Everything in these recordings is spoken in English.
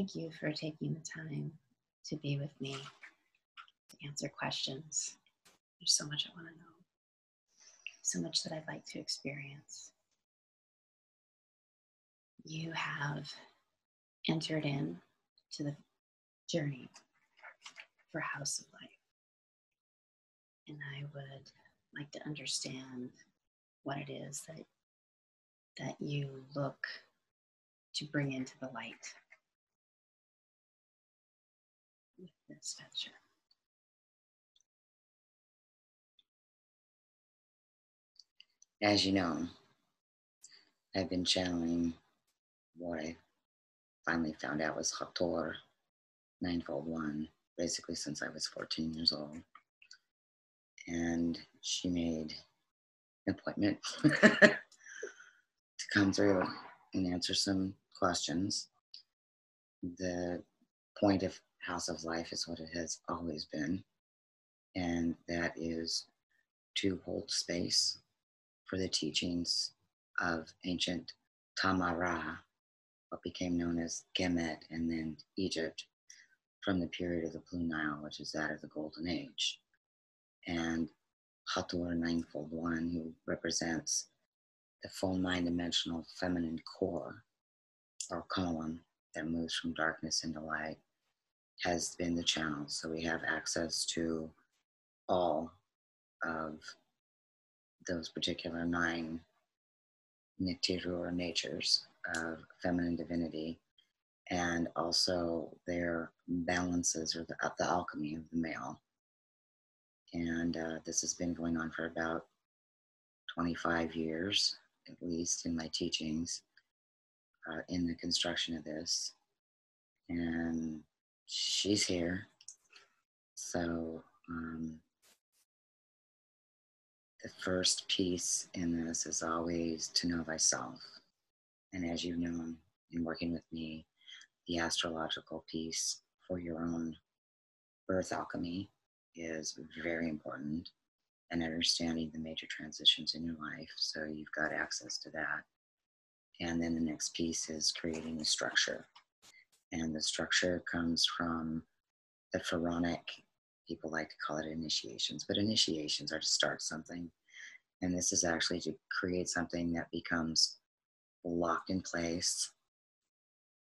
thank you for taking the time to be with me, to answer questions. There's so much I want to know, so much that I'd like to experience. You have entered in to the journey for House of Life. And I would like to understand what it is that you look to bring into the light with this venture. As you know, I've been channeling what I finally found out was Hathor, ninefold one, basically since I was 14 years old. And she made an appointment to come through and answer some questions. The point of House of Life is what it has always been, and that is to hold space for the teachings of ancient Tamara, what became known as Kemet, and then Egypt, from the period of the Blue Nile, which is that of the Golden Age. And Hathor, ninefold one, who represents the full nine-dimensional feminine core or column that moves from darkness into light, has been the channel. So we have access to all of those particular 9 Niktiru, or natures of feminine divinity, and also their balances, or the alchemy of the male. And this has been going on for about 25 years, at least, in my teachings, in the construction of this. And she's here. So the first piece in this is always to know thyself. And as you know, in working with me, the astrological piece for your own birth alchemy is very important, and understanding the major transitions in your life. So you've got access to that. And then the next piece is creating a structure. And the structure comes from the pharaonic, people like to call it initiations, but initiations are to start something. And this is actually to create something that becomes locked in place,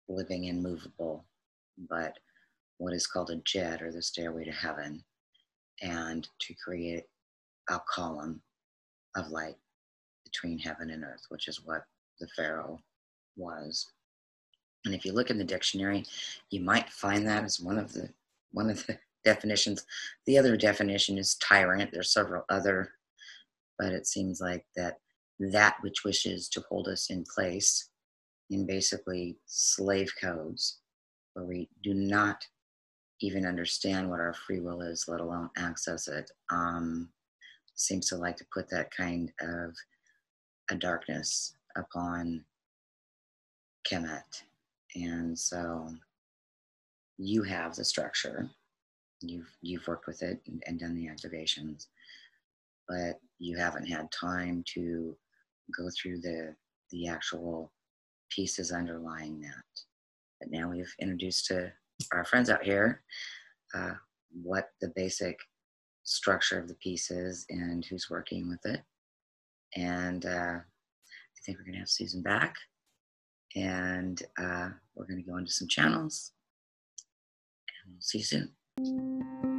living and movable, but what is called a jet, or the stairway to heaven, and to create a column of light between heaven and earth, which is what the Pharaoh was. And if you look in the dictionary, you might find that as one of the definitions. The other definition is tyrant. There's several other, but it seems like that which wishes to hold us in place in basically slave codes, where we do not even understand what our free will is, let alone access it, seems to like to put that kind of a darkness upon Kemet. And so you have the structure, you've worked with it and done the activations, but you haven't had time to go through the actual pieces underlying that. But now we've introduced to our friends out here what the basic structure of the piece is and who's working with it. And I think we're going to have Susan back, and we're going to go into some channels, and we'll see you soon.